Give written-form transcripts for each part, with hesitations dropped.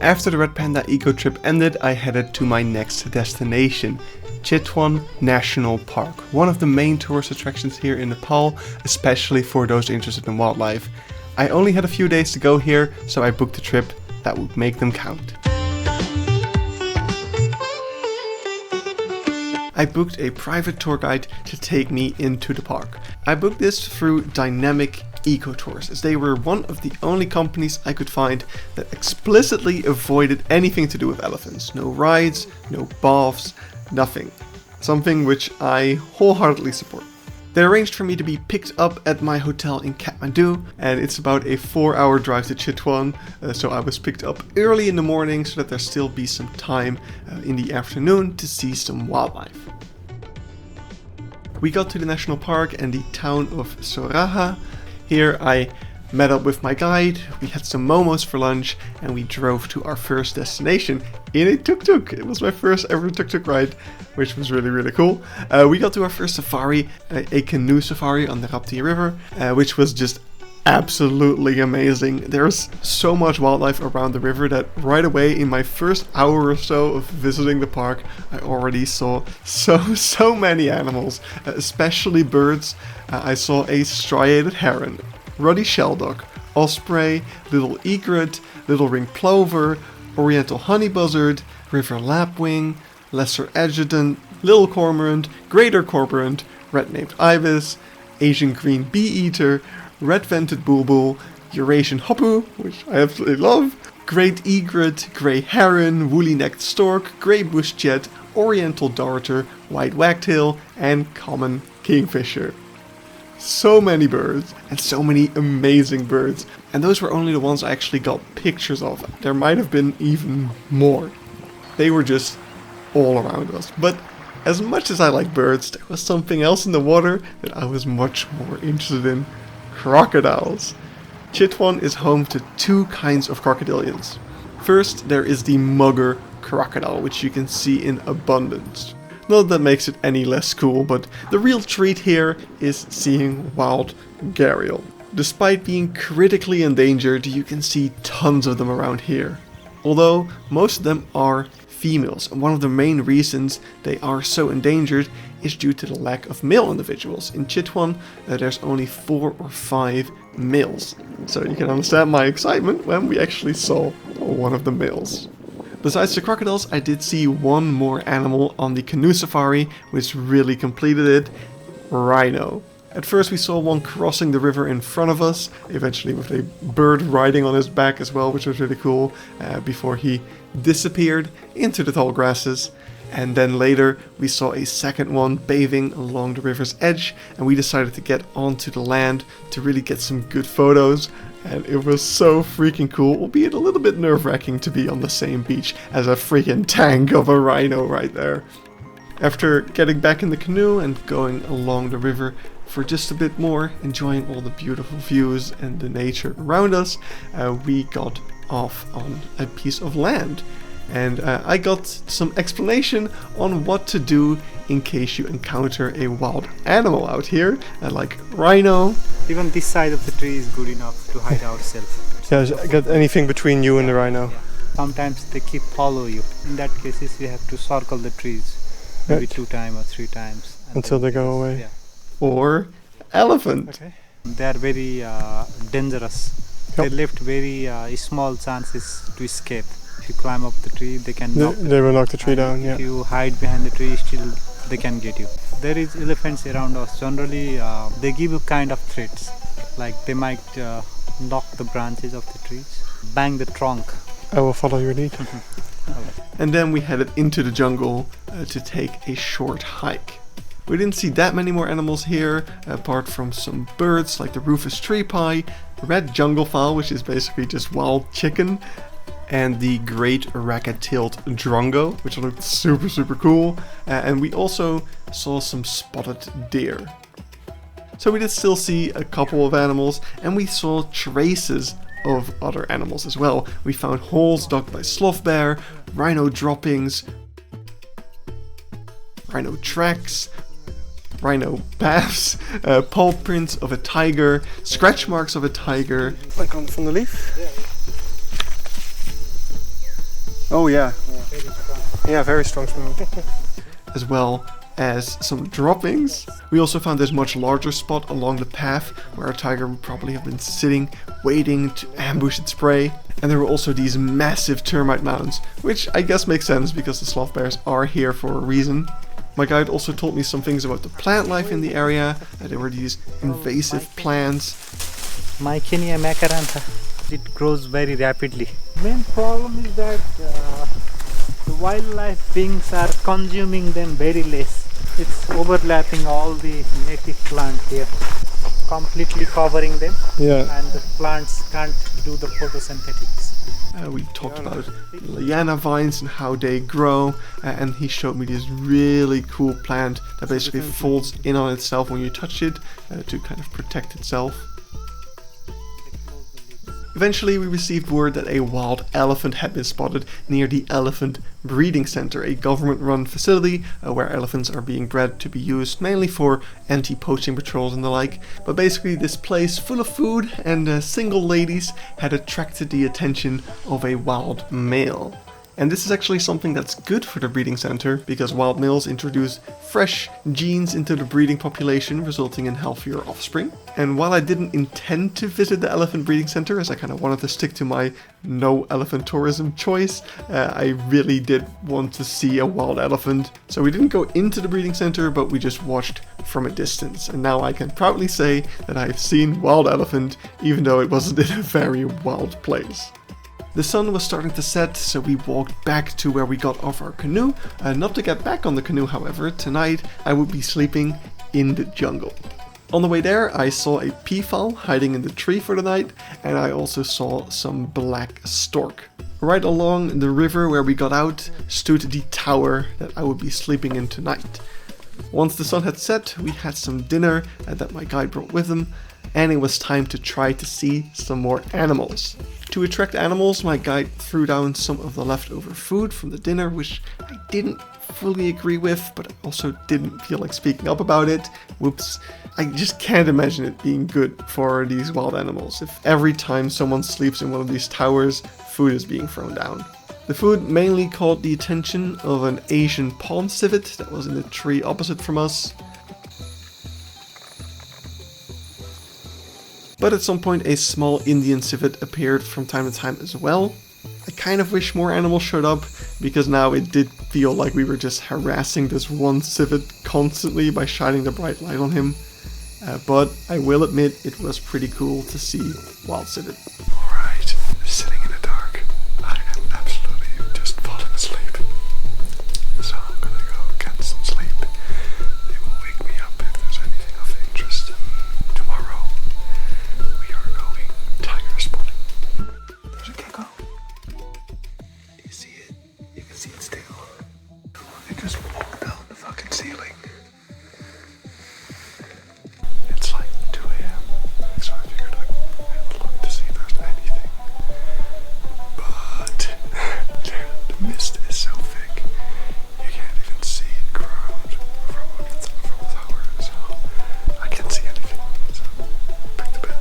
After the Red Panda eco trip ended, I headed to my next destination, Chitwan National Park, one of the main tourist attractions here in Nepal, especially for those interested in wildlife. I only had a few days to go here, so I booked a trip that would make them count. I booked a private tour guide to take me into the park. I booked this through Dynamic Eco Tours, as they were one of the only companies I could find that explicitly avoided anything to do with elephants. No rides, no baths, nothing. Something which I wholeheartedly support. They arranged for me to be picked up at my hotel in Kathmandu, and it's about a 4-hour drive to Chitwan, so I was picked up early in the morning so that there still be some time in the afternoon to see some wildlife. We got to the national park and the town of Sauraha. Here I met up with my guide, we had some momos for lunch, and we drove to our first destination in a tuk-tuk. It was my first ever tuk-tuk ride, which was really cool. We got to our first safari, a canoe safari on the Rapti River, which was just absolutely amazing. There's so much wildlife around the river that right away in my first hour or so of visiting the park, I already saw so many animals, especially birds. I saw a striated heron, ruddy shelduck, osprey, little egret, little ringed plover, oriental honey buzzard, river lapwing, lesser adjutant, little cormorant, greater cormorant, red-naped ibis, Asian green bee-eater, red-vented bulbul, Eurasian hopoo, which I absolutely love, great egret, grey heron, woolly-necked stork, grey bush jet, oriental darter, white wagtail, and common kingfisher. So many birds, and so many amazing birds, and those were only the ones I actually got pictures of. There might have been even more. They were just all around us. But as much as I like birds, there was something else in the water that I was much more interested in: crocodiles. Chitwan is home to two kinds of crocodilians. First, there is the mugger crocodile, which you can see in abundance. Not that that makes it any less cool, but the real treat here is seeing wild gharial. Despite being critically endangered, you can see tons of them around here. Although most of them are females, and one of the main reasons they are so endangered is due to the lack of male individuals. In Chitwan, there's only 4 or 5 males. So you can understand my excitement when we actually saw one of the males. Besides the crocodiles, I did see one more animal on the canoe safari, which really completed it: rhino. At first we saw one crossing the river in front of us, eventually with a bird riding on his back as well, which was really cool, before he disappeared into the tall grasses. And then later we saw a second one bathing along the river's edge, and we decided to get onto the land to really get some good photos. And it was so freaking cool, albeit a little bit nerve-wracking to be on the same beach as a freaking tank of a rhino right there. After getting back in the canoe and going along the river for just a bit more, enjoying all the beautiful views and the nature around us, we got off on a piece of land. And I got some explanation on what to do in case you encounter a wild animal out here, like rhino. Even this side of the tree is good enough to hide ourselves. Yeah, get anything between you and the rhino. Sometimes they keep follow you. In that cases, you have to circle the trees maybe 2 times or 3 times until they go away. Yeah. Or elephant. Okay. They are very dangerous. Yep. They left very small chances to escape. If you climb up the tree, they can knock They will knock the tree down, yeah. If you hide behind the tree, still they can get you. There is elephants around us. Generally, they give you kind of threats. Like they might knock the branches of the trees, bang the trunk. I will follow your lead. Okay. And then we headed into the jungle to take a short hike. We didn't see that many more animals here, apart from some birds like the rufous tree pie, the red jungle fowl, which is basically just wild chicken, and the great racket-tailed drongo, which looked super cool. And we also saw some spotted deer. So we did still see a couple of animals, and we saw traces of other animals as well. We found holes dug by sloth bear, rhino droppings, rhino tracks, rhino paths, paw prints of a tiger, scratch marks of a tiger. Like on from the leaf. Oh yeah. Very strong. Yeah, very strong smell. as well as some droppings. We also found this much larger spot along the path where a tiger would probably have been sitting, waiting to ambush its prey. And there were also these massive termite mounds, which I guess makes sense because the sloth bears are here for a reason. My guide also told me some things about the plant life in the area. There were these invasive plants. Mykinia macarantha. It grows very rapidly. Main problem is that the wildlife beings are consuming them very less. It's overlapping all the native plants here, completely covering them. Yeah. And the plants can't do the photosynthetics. We talked about liana vines and how they grow, and he showed me this really cool plant that basically folds in on itself when you touch it to kind of protect itself. Eventually we received word that a wild elephant had been spotted near the Elephant Breeding Center, a government-run facility where elephants are being bred to be used mainly for anti-poaching patrols and the like. But basically this place full of food and single ladies had attracted the attention of a wild male. And this is actually something that's good for the breeding center because wild males introduce fresh genes into the breeding population, resulting in healthier offspring. And while I didn't intend to visit the elephant breeding center, as I kind of wanted to stick to my no elephant tourism choice, I really did want to see a wild elephant. So we didn't go into the breeding center, but we just watched from a distance. And now I can proudly say that I've seen wild elephant, even though it wasn't in a very wild place. The sun was starting to set, so we walked back to where we got off our canoe. Not to get back on the canoe, however, tonight I would be sleeping in the jungle. On the way there, I saw a peafowl hiding in the tree for the night, and I also saw some black stork. Right along the river where we got out stood the tower that I would be sleeping in tonight. Once the sun had set, we had some dinner that my guide brought with him, and it was time to try to see some more animals. To attract animals, my guide threw down some of the leftover food from the dinner, which I didn't fully agree with, but I also didn't feel like speaking up about it. Whoops. I just can't imagine it being good for these wild animals if every time someone sleeps in one of these towers, food is being thrown down. The food mainly caught the attention of an Asian pond civet that was in the tree opposite from us. But at some point a small Indian civet appeared from time to time as well. I kind of wish more animals showed up, because now it did feel like we were just harassing this one civet constantly by shining the bright light on him. But I will admit it was pretty cool to see wild civet. Alright, sitting in the dark. I am absolutely just falling asleep. So I'm gonna go get some sleep. They will wake me up if there's anything of interest. Tomorrow we are going tiger spotting. There's a gecko. Do you see it? You can see its tail. It just walked down the fucking ceiling. It's like 2 a.m. So I figured I'd have a look to see if there's anything. But the mist is so thick, you can't even see it ground from the tower. So I can't see anything. So back to bed.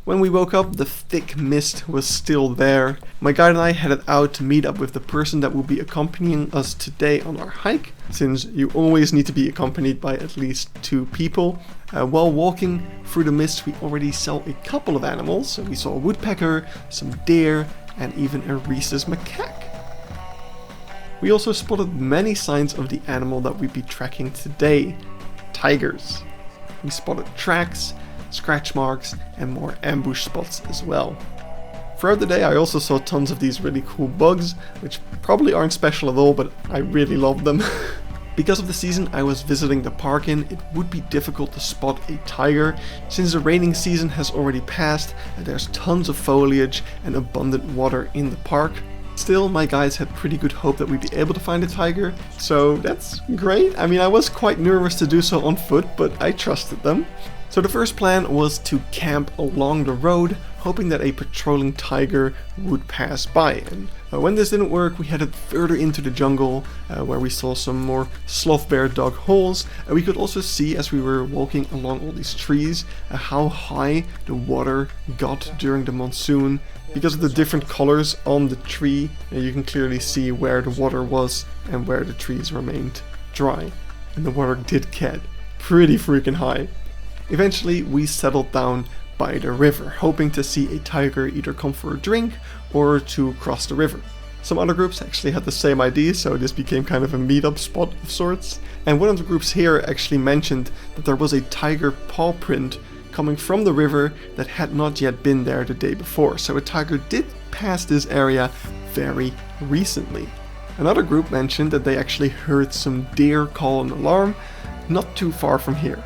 When we woke up, the thick mist was still there. My guide and I headed out to meet up with the person that will be accompanying us today on our hike, since you always need to be accompanied by at least 2 people. While walking through the mist, we already saw a couple of animals. So we saw a woodpecker, some deer, and even a rhesus macaque. We also spotted many signs of the animal that we'd be tracking today, tigers. We spotted tracks, scratch marks, and more ambush spots as well. Throughout the day I also saw tons of these really cool bugs, which probably aren't special at all, but I really love them. Because of the season I was visiting the park in, it would be difficult to spot a tiger, since the raining season has already passed and there's tons of foliage and abundant water in the park. Still, my guides had pretty good hope that we'd be able to find a tiger, so that's great. I mean, I was quite nervous to do so on foot, but I trusted them. So the first plan was to camp along the road, hoping that a patrolling tiger would pass by, and When this didn't work, we headed further into the jungle, where we saw some more sloth bear dug holes. We could also see, as we were walking along all these trees, how high the water got during the monsoon. Because of the different colors on the tree, you can clearly see where the water was and where the trees remained dry. And the water did get pretty freaking high. Eventually, we settled down by the river, hoping to see a tiger either come for a drink or to cross the river. Some other groups actually had the same idea, so this became kind of a meetup spot of sorts. And one of the groups here actually mentioned that there was a tiger paw print coming from the river that had not yet been there the day before, so a tiger did pass this area very recently. Another group mentioned that they actually heard some deer call an alarm not too far from here.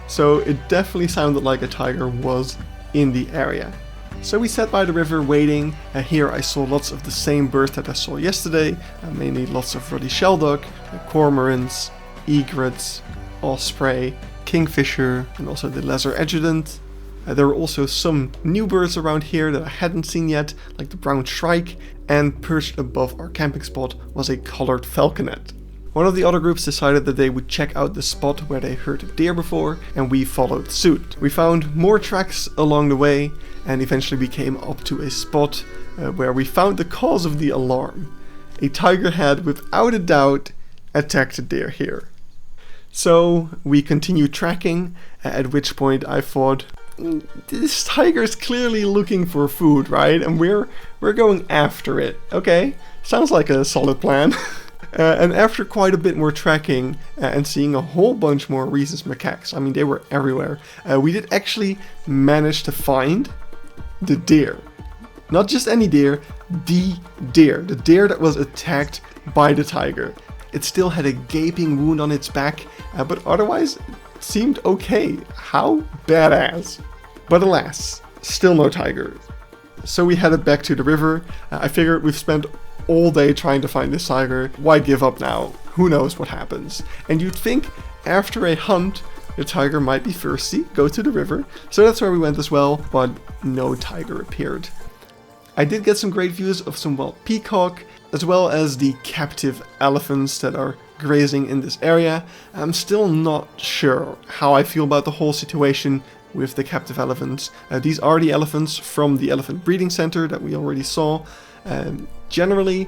So it definitely sounded like a tiger was in the area. So we sat by the river waiting, and here I saw lots of the same birds that I saw yesterday, mainly lots of ruddy shelduck, cormorants, egrets, osprey, kingfisher, and also the lesser adjutant. There were also some new birds around here that I hadn't seen yet, like the brown shrike, and perched above our camping spot was a collared falconet. One of the other groups decided that they would check out the spot where they heard a deer before, and we followed suit. We found more tracks along the way, and eventually we came up to a spot where we found the cause of the alarm. A tiger had, without a doubt, attacked a deer here. So we continued tracking, at which point I thought, this tiger is clearly looking for food, right? And we're going after it. Okay, sounds like a solid plan. And after quite a bit more tracking and seeing a whole bunch more rhesus macaques, I mean they were everywhere, we did actually manage to find the deer. Not just any deer, the deer that was attacked by the tiger. It still had a gaping wound on its back, but otherwise it seemed okay. How badass. But alas, still no tiger. So we headed back to the river. I figured we've spent all day trying to find this tiger. Why give up now? Who knows what happens? And you'd think after a hunt, the tiger might be thirsty, go to the river. So that's where we went as well, but no tiger appeared. I did get some great views of some wild peacock, as well as the captive elephants that are grazing in this area. I'm still not sure how I feel about the whole situation with the captive elephants. These are the elephants from the elephant breeding center that we already saw. Generally,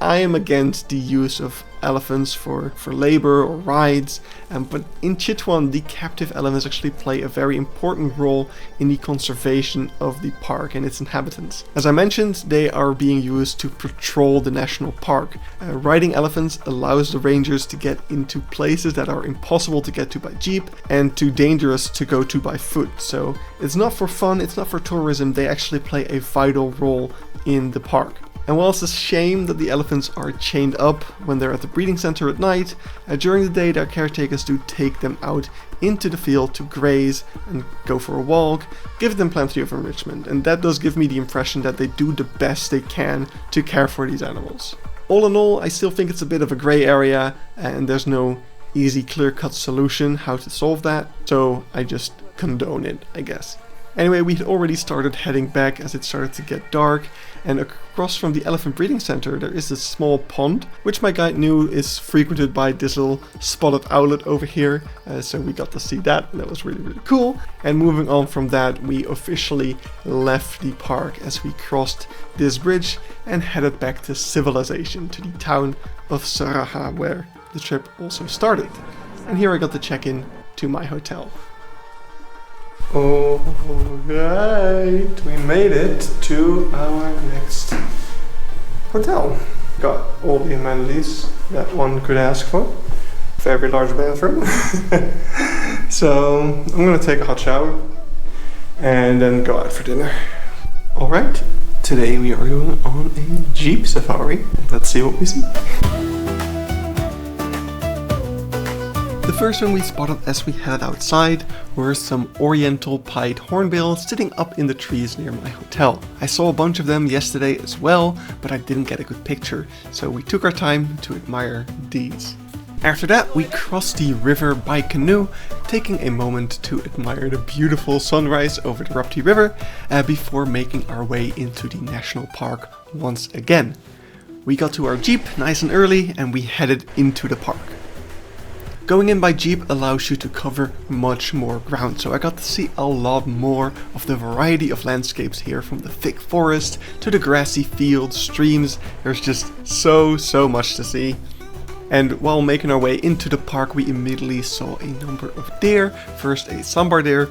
I am against the use of elephants for labor or rides, but in Chitwan the captive elephants actually play a very important role in the conservation of the park and its inhabitants. As I mentioned, they are being used to patrol the national park. Riding elephants allows the rangers to get into places that are impossible to get to by jeep and too dangerous to go to by foot. So it's not for fun, it's not for tourism, they actually play a vital role in the park. And while it's a shame that the elephants are chained up when they're at the breeding center at night, during the day their caretakers do take them out into the field to graze and go for a walk, give them plenty of enrichment, and that does give me the impression that they do the best they can to care for these animals. All in all, I still think it's a bit of a grey area, and there's no easy clear-cut solution how to solve that, so I just condone it, I guess. Anyway, we had already started heading back as it started to get dark, and across from the elephant breeding center there is a small pond, which my guide knew is frequented by this little spotted owlet over here, so we got to see that, and that was really cool. And moving on from that, we officially left the park as we crossed this bridge and headed back to civilization, to the town of Sauraha, where the trip also started. And here I got to check in to my hotel. Alright, we made it to our next hotel. Got all the amenities that one could ask for. Very large bathroom. So I'm gonna take a hot shower and then go out for dinner. Alright, today we are going on a jeep safari. Let's see what we see. The first one we spotted as we headed outside were some oriental pied hornbills sitting up in the trees near my hotel. I saw a bunch of them yesterday as well, but I didn't get a good picture, so we took our time to admire these. After that, we crossed the river by canoe, taking a moment to admire the beautiful sunrise over the Rapti River before making our way into the national park once again. We got to our jeep nice and early and we headed into the park. Going in by jeep allows you to cover much more ground, so I got to see a lot more of the variety of landscapes here, from the thick forest to the grassy fields, streams. There's just so much to see. And while making our way into the park, we immediately saw a number of deer. First a sambar deer,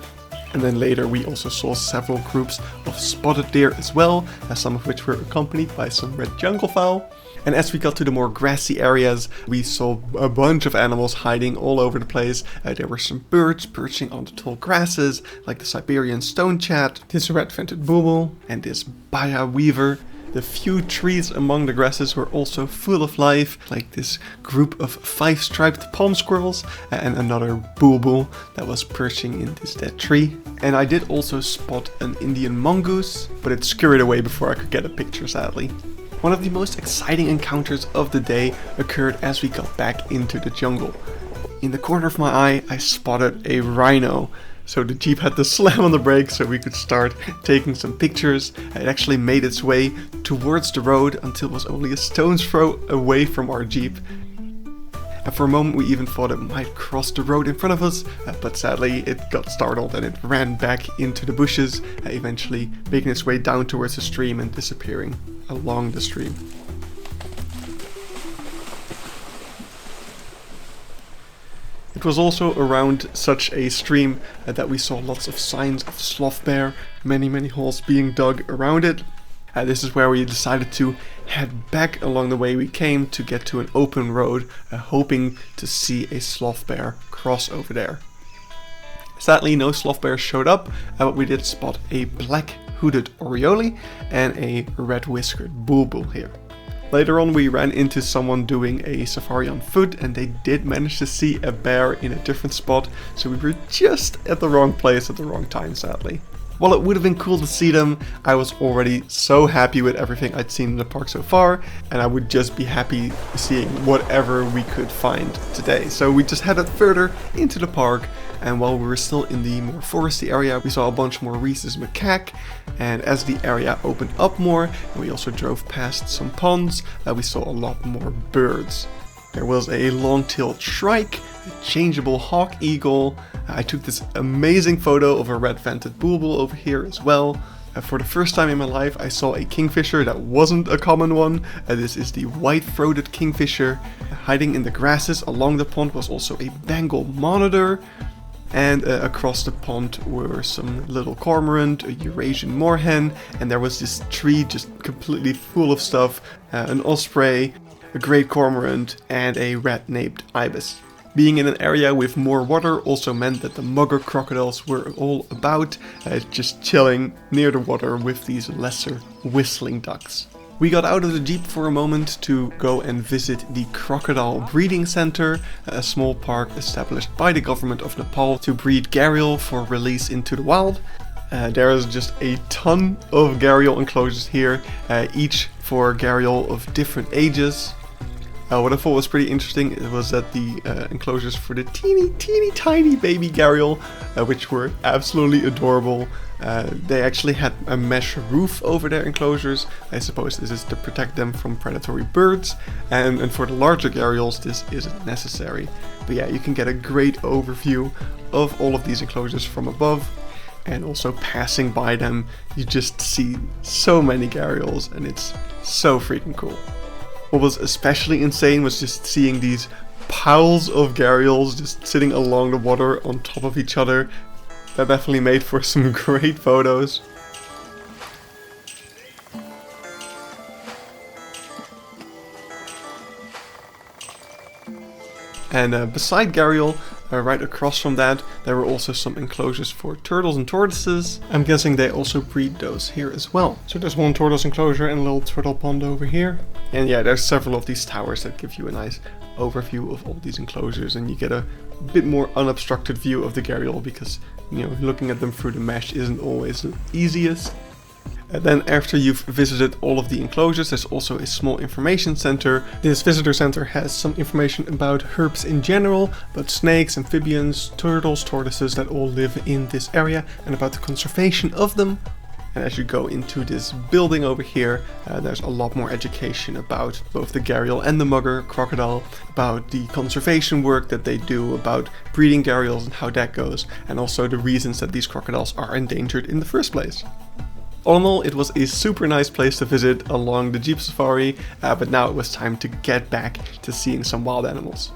and then later we also saw several groups of spotted deer as well, some of which were accompanied by some red jungle fowl. And as we got to the more grassy areas, we saw a bunch of animals hiding all over the place. There were some birds perching on the tall grasses, like the Siberian stone chat, this red-vented bulbul, and this baya weaver. The few trees among the grasses were also full of life, like this group of 5 striped palm squirrels and another bulbul that was perching in this dead tree. And I did also spot an Indian mongoose, but it scurried away before I could get a picture, sadly. One of the most exciting encounters of the day occurred as we got back into the jungle. In the corner of my eye, I spotted a rhino. So the jeep had to slam on the brakes so we could start taking some pictures. It actually made its way towards the road until it was only a stone's throw away from our jeep. And for a moment we even thought it might cross the road in front of us, but sadly it got startled and it ran back into the bushes, eventually making its way down towards the stream and disappearing along the stream. It was also around such a stream that we saw lots of signs of sloth bear, many holes being dug around it. This is where we decided to head back along the way we came to get to an open road, hoping to see a sloth bear cross over there. Sadly, no sloth bears showed up, but we did spot a black hooded oriole and a red whiskered bulbul here. Later on we ran into someone doing a safari on foot, and they did manage to see a bear in a different spot, so we were just at the wrong place at the wrong time, sadly. While it would have been cool to see them, I was already so happy with everything I'd seen in the park so far, and I would just be happy seeing whatever we could find today. So we just headed further into the park, and while we were still in the more foresty area, we saw a bunch more rhesus macaque, and as the area opened up more, and we also drove past some ponds, we saw a lot more birds. There was a long-tailed shrike, a changeable hawk eagle. I took this amazing photo of a red-vented bulbul over here as well. For the first time in my life, I saw a kingfisher that wasn't a common one. This is the white-throated kingfisher. Hiding in the grasses along the pond was also a Bengal monitor. And across the pond were some little cormorant, a Eurasian moorhen, and there was this tree just completely full of stuff, an osprey, a great cormorant, and a rat-named ibis. Being in an area with more water also meant that the mugger crocodiles were all about, just chilling near the water with these lesser whistling ducks. We got out of the jeep for a moment to go and visit the Crocodile Breeding Center, a small park established by the government of Nepal to breed gharial for release into the wild. There is just a ton of gharial enclosures here, each for gharial of different ages. What I thought was pretty interesting was that the enclosures for the teeny tiny baby gharial, which were absolutely adorable, they actually had a mesh roof over their enclosures. I suppose this is to protect them from predatory birds, and for the larger gharials this isn't necessary. But yeah, you can get a great overview of all of these enclosures from above, and also passing by them you just see so many gharials, and it's so freaking cool. What was especially insane was just seeing these piles of gharials just sitting along the water on top of each other. That definitely made for some great photos. And beside gharial, right across from that, there were also some enclosures for turtles and tortoises. I'm guessing they also breed those here as well. So there's one tortoise enclosure and a little turtle pond over here. And yeah, there's several of these towers that give you a nice overview of all these enclosures, and you get a bit more unobstructed view of the gharial because, you know, looking at them through the mesh isn't always the easiest. And then after you've visited all of the enclosures, there's also a small information center. This visitor center has some information about herbs in general, about snakes, amphibians, turtles, tortoises that all live in this area, and about the conservation of them. And as you go into this building over here, there's a lot more education about both the gharial and the mugger crocodile, about the conservation work that they do, about breeding gharials and how that goes, and also the reasons that these crocodiles are endangered in the first place. All in all, it was a super nice place to visit along the Jeep Safari, but now it was time to get back to seeing some wild animals.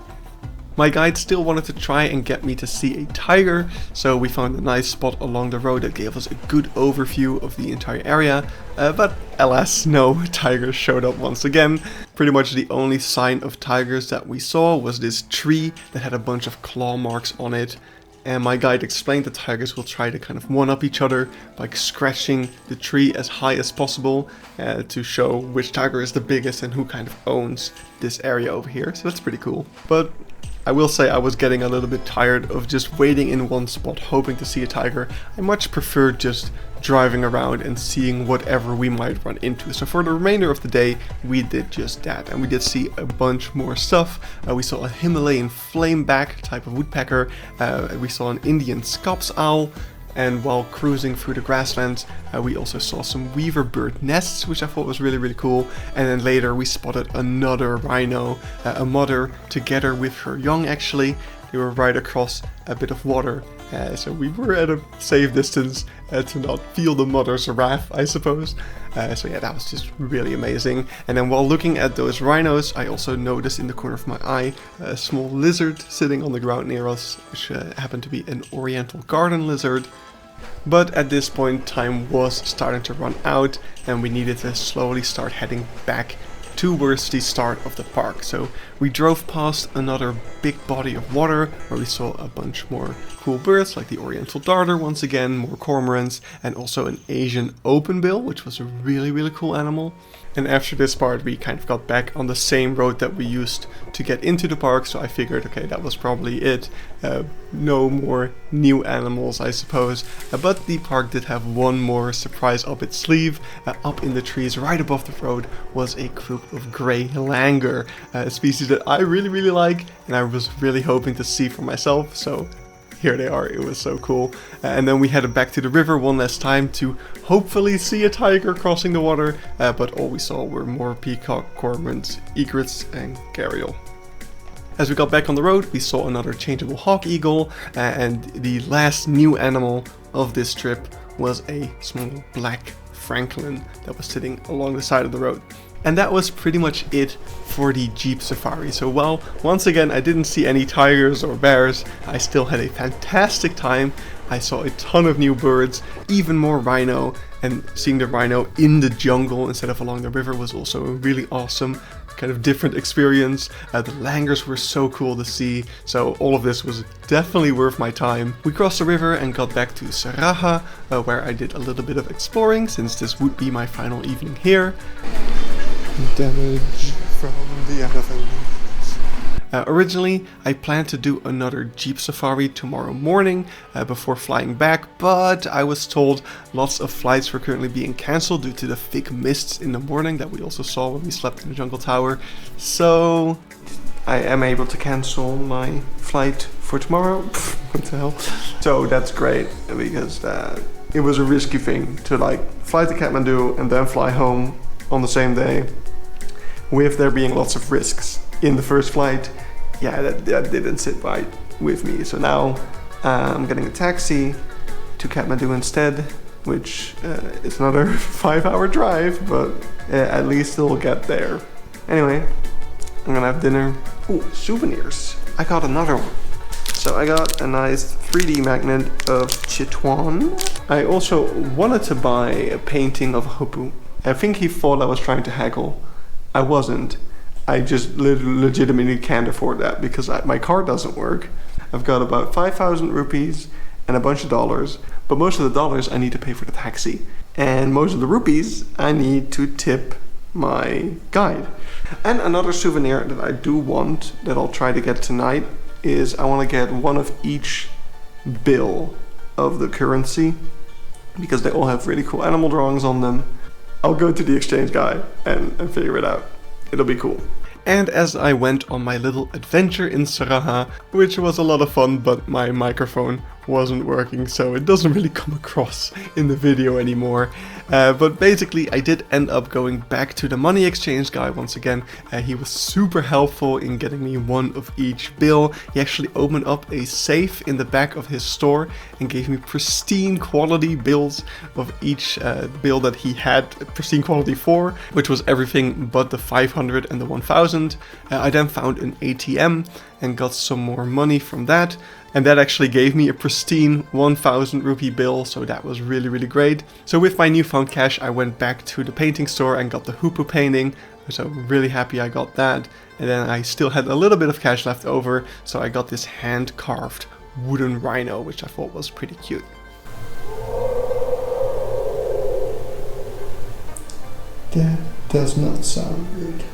My guide still wanted to try and get me to see a tiger, so we found a nice spot along the road that gave us a good overview of the entire area, but alas, no tigers showed up once again. Pretty much the only sign of tigers that we saw was this tree that had a bunch of claw marks on it, and my guide explained that tigers will try to kind of one-up each other by scratching the tree as high as possible to show which tiger is the biggest and who kind of owns this area over here, so that's pretty cool. But I will say I was getting a little bit tired of just waiting in one spot hoping to see a tiger. I much preferred just driving around and seeing whatever we might run into. So for the remainder of the day, we did just that, and we did see a bunch more stuff. We saw a Himalayan flameback type of woodpecker, we saw an Indian scops owl, and while cruising through the grasslands, we also saw some weaver bird nests, which I thought was really, really cool. And then later we spotted another rhino, a mother together with her young actually. They were right across a bit of water, so we were at a safe distance to not feel the mother's wrath, I suppose. So yeah, that was just really amazing. And then while looking at those rhinos, I also noticed in the corner of my eye a small lizard sitting on the ground near us, which happened to be an oriental garden lizard. But at this point, time was starting to run out, and we needed to slowly start heading back towards the start of the park. So we drove past another big body of water where we saw a bunch more cool birds like the oriental darter once again, more cormorants, and also an Asian openbill, which was a really, really cool animal. And after this part we kind of got back on the same road that we used to get into the park, so I figured, okay, that was probably it. No more new animals, I suppose. But the park did have one more surprise up its sleeve. Up in the trees right above the road was a group of grey langur, a species that I really, really like, and I was really hoping to see for myself, so here they are. It was so cool. And then we headed back to the river one last time to hopefully see a tiger crossing the water, but all we saw were more peacock, cormorants, egrets, and gharial. As we got back on the road, we saw another changeable hawk eagle, and the last new animal of this trip was a small black francolin that was sitting along the side of the road. And that was pretty much it for the Jeep Safari. So while once again I didn't see any tigers or bears, I still had a fantastic time. I saw a ton of new birds, even more rhino, and seeing the rhino in the jungle instead of along the river was also a really awesome kind of different experience. The langurs were so cool to see, so all of this was definitely worth my time. We crossed the river and got back to Sauraha, where I did a little bit of exploring, since this would be my final evening here. Damage from the elephants. Originally, I planned to do another Jeep Safari tomorrow morning before flying back, but I was told lots of flights were currently being cancelled due to the thick mists in the morning that we also saw when we slept in the jungle tower. So I am able to cancel my flight for tomorrow. What the hell? So that's great, because it was a risky thing to fly to Kathmandu and then fly home on the same day, with there being lots of risks in the first flight. Yeah, that didn't sit right with me. So now I'm getting a taxi to Kathmandu instead, which is another 5-hour drive, but at least it'll get there. Anyway, I'm gonna have dinner. Ooh, souvenirs. I got another one. So I got a nice 3D magnet of Chitwan. I also wanted to buy a painting of Hopu. I think he thought I was trying to haggle. I wasn't. I just legitimately can't afford that because my card doesn't work. I've got about 5,000 rupees and a bunch of dollars, but most of the dollars I need to pay for the taxi. And most of the rupees I need to tip my guide. And another souvenir that I do want, that I'll try to get tonight, is I want to get one of each bill of the currency, because they all have really cool animal drawings on them. I'll go to the exchange guy and figure it out. It'll be cool. And as I went on my little adventure in Sauraha, which was a lot of fun, but my microphone wasn't working, so it doesn't really come across in the video anymore. But basically I did end up going back to the money exchange guy once again. He was super helpful in getting me one of each bill. He actually opened up a safe in the back of his store and gave me pristine quality bills of each bill that he had pristine quality for, which was everything but the 500 and the 1000. I then found an ATM and got some more money from that. And that actually gave me a pristine 1000 rupee bill, so that was really great. So with my newfound cash, I went back to the painting store and got the hoopoe painting. So really happy I got that. And then I still had a little bit of cash left over, so I got this hand-carved wooden rhino, which I thought was pretty cute. That does not sound good.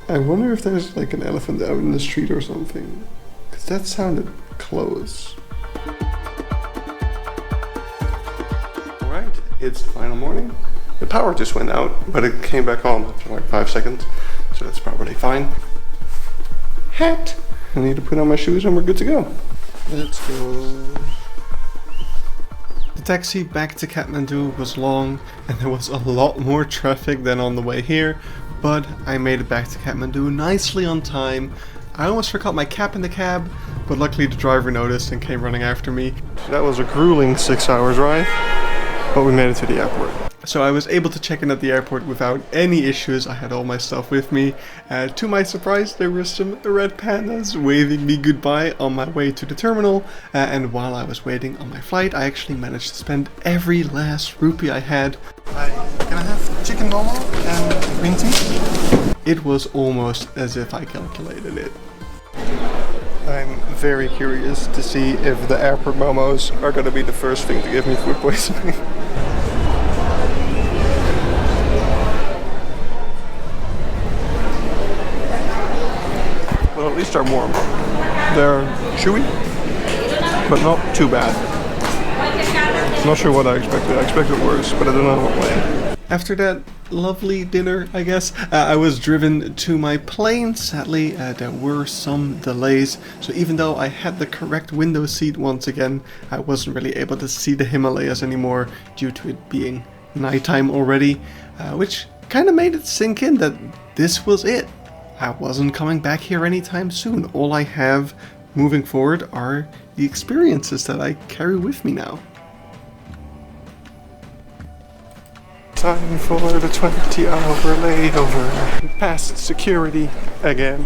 I wonder if there's like an elephant out in the street or something, because that sounded close. Alright, it's the final morning. The power just went out, but it came back on after like 5 seconds, so that's probably fine. Hat! I need to put on my shoes and we're good to go. Let's go. The taxi back to Kathmandu was long and there was a lot more traffic than on the way here, but I made it back to Kathmandu nicely on time. I almost forgot my cap in the cab, but luckily the driver noticed and came running after me. So that was a grueling 6-hour drive, but we made it to the airport. So I was able to check in at the airport without any issues. I had all my stuff with me. To my surprise, there were some red pandas waving me goodbye on my way to the terminal. And while I was waiting on my flight, I actually managed to spend every last rupee I had. Can I have chicken normal and green tea? It was almost as if I calculated it. I'm very curious to see if the airport momos are going to be the first thing to give me food poisoning. Well, at least they're warm. They're chewy, but not too bad. Not sure what I expected. I expected worse, but I don't know what way. After that lovely dinner, I guess, I was driven to my plane. Sadly, there were some delays, so even though I had the correct window seat once again, I wasn't really able to see the Himalayas anymore due to it being nighttime already, which kind of made it sink in that this was it. I wasn't coming back here anytime soon. All I have moving forward are the experiences that I carry with me now. Time for the 20-hour layover. Past security again.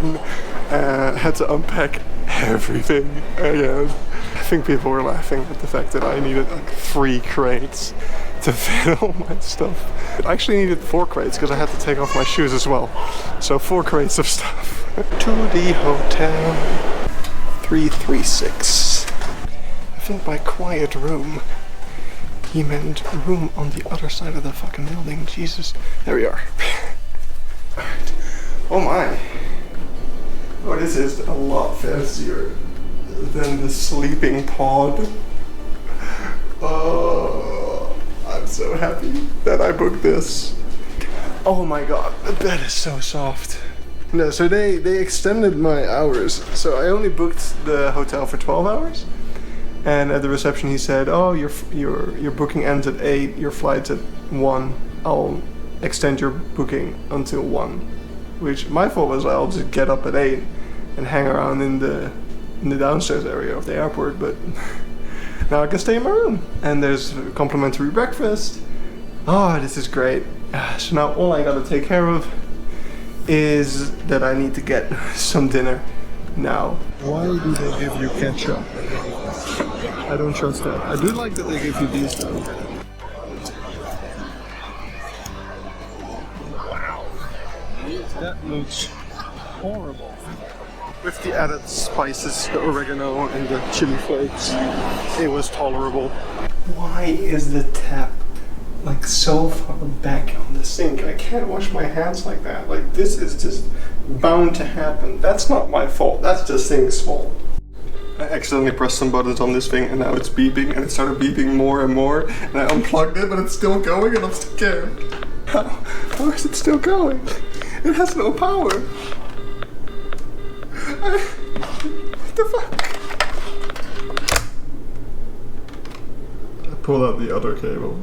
Had to unpack everything again. I think people were laughing at the fact that I needed like 3 crates to fit all my stuff. I actually needed 4 crates because I had to take off my shoes as well. So 4 crates of stuff. To the hotel. 336. I think by quiet room he meant room on the other side of the fucking building. Jesus. There we are. Alright. Oh my. Oh, this is a lot fancier than the sleeping pod. Oh, I'm so happy that I booked this. Oh my god, the bed is so soft. No, so they extended my hours. So I only booked the hotel for 12 hours. And at the reception he said, oh, your booking ends at 8, your flight's at 1. I'll extend your booking until 1. Which my thought was I'll just get up at 8 and hang around in the downstairs area of the airport, but now I can stay in my room. And there's complimentary breakfast. Oh, this is great. So now all I gotta take care of is that I need to get some dinner now. Why do they give you ketchup? I don't trust that. I do like that they give you these though. Wow. That looks horrible. With the added spices, the oregano and the chili flakes, it was tolerable. Why is the tap like so far back on the sink? I can't wash my hands like that. Like, this is just bound to happen. That's not my fault. That's the thing's fault. I accidentally pressed some buttons on this thing and now it's beeping, and it started beeping more and more, and I unplugged it but it's still going and I'm scared. How is it still going? It has no power. What the fuck? pull out the other cable.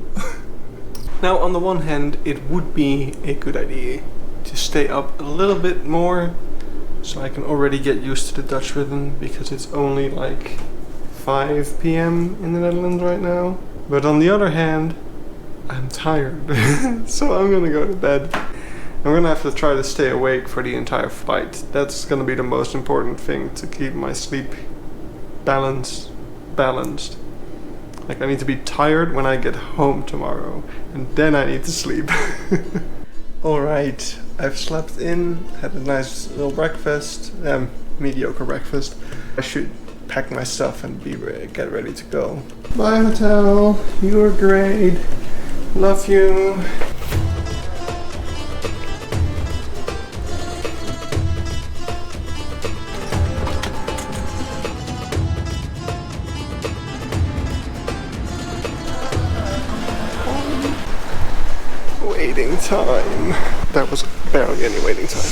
Now, on the one hand, it would be a good idea to stay up a little bit more so I can already get used to the Dutch rhythm, because it's only like 5 p.m. in the Netherlands right now. But on the other hand, I'm tired, so I'm gonna go to bed. I'm gonna have to try to stay awake for the entire flight. That's gonna be the most important thing, to keep my sleep balanced. Like, I need to be tired when I get home tomorrow, and then I need to sleep. Alright, I've slept in, had a nice little breakfast, mediocre breakfast. I should pack my stuff and get ready to go. Bye hotel, you were great, love you. Waiting time. That was barely any waiting time.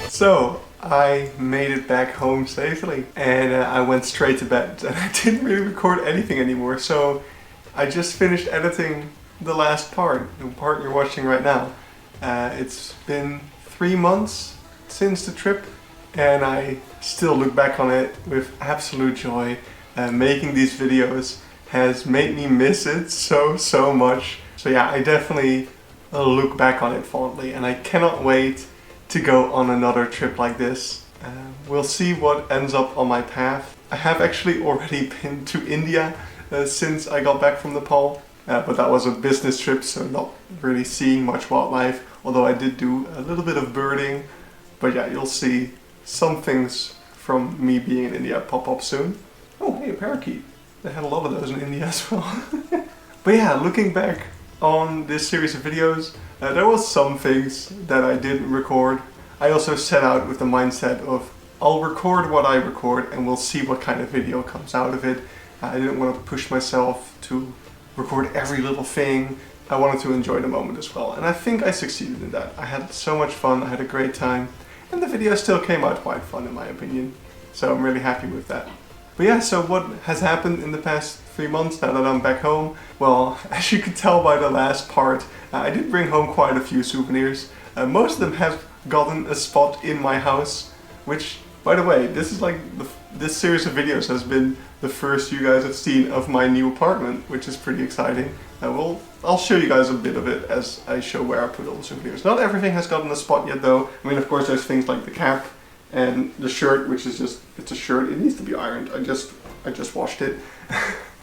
So, I made it back home safely, and I went straight to bed, and I didn't really record anything anymore, so I just finished editing the last part, the part you're watching right now. It's been 3 months since the trip, and I still look back on it with absolute joy. Making these videos has made me miss it so much. So yeah, I definitely look back on it fondly, and I cannot wait to go on another trip like this. We'll see what ends up on my path. I have actually already been to India since I got back from Nepal, but that was a business trip, so not really seeing much wildlife, although I did do a little bit of birding. But yeah, you'll see some things from me being in India pop up soon. Oh, hey, a parakeet. They had a lot of those in India as well. But yeah, looking back on this series of videos, there was some things that I didn't record. I also set out with the mindset of, I'll record what I record and we'll see what kind of video comes out of it. I didn't want to push myself to record every little thing. I wanted to enjoy the moment as well, and I think I succeeded in that. I had so much fun, I had a great time, and the video still came out quite fun in my opinion. So I'm really happy with that. But yeah, so what has happened in the past 3 months now that I'm back home? Well, as you could tell by the last part, I did bring home quite a few souvenirs. Most of them have gotten a spot in my house, which, by the way, this is like this series of videos has been the first you guys have seen of my new apartment, which is pretty exciting. I'll show you guys a bit of it as I show where I put all the souvenirs. Not everything has gotten a spot yet though. I mean, of course there's things like the cap and the shirt, which is just, it's a shirt, it needs to be ironed. I just washed it.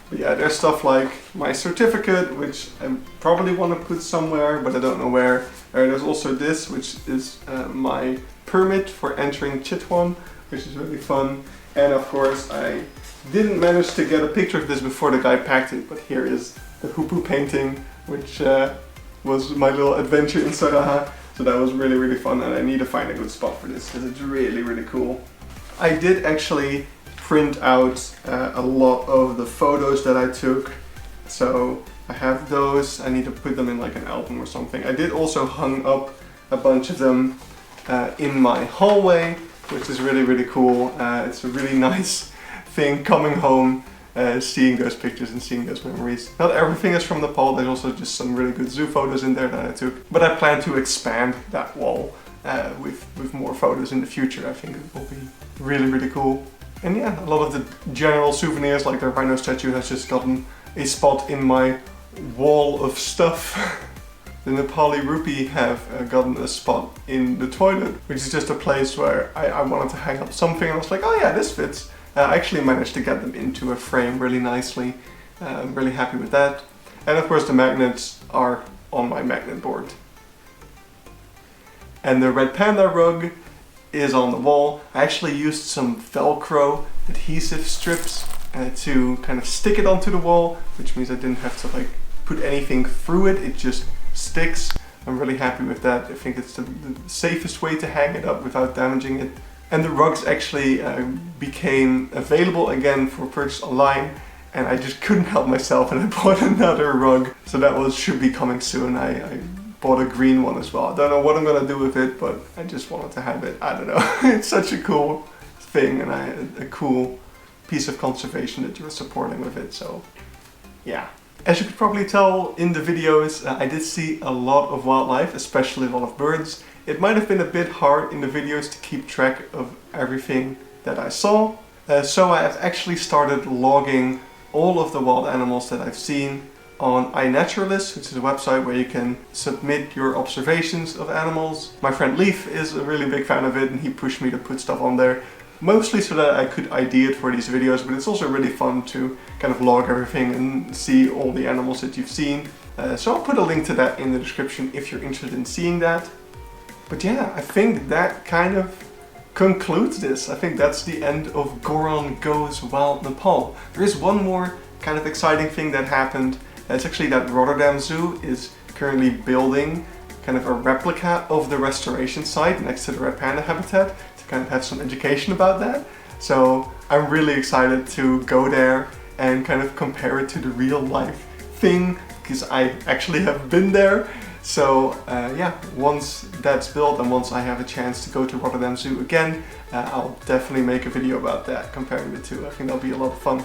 But yeah, there's stuff like my certificate, which I probably want to put somewhere, but I don't know where. There's also this, which is my permit for entering Chitwan, which is really fun. And of course, I didn't manage to get a picture of this before the guy packed it, but here is the hoopoo painting, which was my little adventure in Sauraha. So that was really fun, and I need to find a good spot for this because it's really cool. I did actually print out a lot of the photos that I took, so I have those. I need to put them in like an album or something. I did also hung up a bunch of them in my hallway, which is really cool. It's a really nice thing coming home, seeing those pictures and seeing those memories. Not everything is from Nepal, there's also just some really good zoo photos in there that I took. But I plan to expand that wall with more photos in the future. I think it will be really cool. And yeah, a lot of the general souvenirs, like the rhino statue, has just gotten a spot in my wall of stuff. The Nepali rupee have gotten a spot in the toilet, which is just a place where I wanted to hang up something, and I was like, oh yeah, this fits. I actually managed to get them into a frame really nicely. I'm really happy with that. And of course the magnets are on my magnet board. And the red panda rug is on the wall. I actually used some Velcro adhesive strips to kind of stick it onto the wall, which means I didn't have to like put anything through it, it just sticks. I'm really happy with that. I think it's the safest way to hang it up without damaging it. And the rugs actually became available again for purchase online, and I just couldn't help myself and I bought another rug. So that should be coming soon. I bought a green one as well. I don't know what I'm gonna do with it, but I just wanted to have it. I don't know. It's such a cool thing, and a cool piece of conservation that you're supporting with it. So yeah. As you could probably tell in the videos, I did see a lot of wildlife, especially a lot of birds. It might have been a bit hard in the videos to keep track of everything that I saw. So I have actually started logging all of the wild animals that I've seen on iNaturalist, which is a website where you can submit your observations of animals. My friend Leaf is a really big fan of it, and he pushed me to put stuff on there. Mostly so that I could ID it for these videos, but it's also really fun to kind of log everything and see all the animals that you've seen. So I'll put a link to that in the description if you're interested in seeing that. But yeah, I think that kind of concludes this. I think that's the end of Goron Goes Wild Nepal. There is one more kind of exciting thing that happened. It's actually that Rotterdam Zoo is currently building kind of a replica of the restoration site next to the red panda habitat, kind of have some education about that. So I'm really excited to go there and kind of compare it to the real life thing, because I actually have been there. So yeah, once that's built and once I have a chance to go to Rotterdam Zoo again, I'll definitely make a video about that, comparing the two. I think that'll be a lot of fun.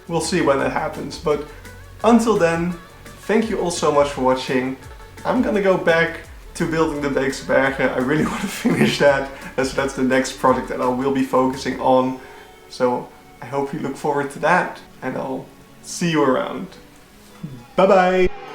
We'll see when that happens, but until then, thank you all so much for watching. I'm gonna go back to building the Beekse Bergen. I really want to finish that, so that's the next project that I will be focusing on. So I hope you look forward to that, and I'll see you around. Bye bye!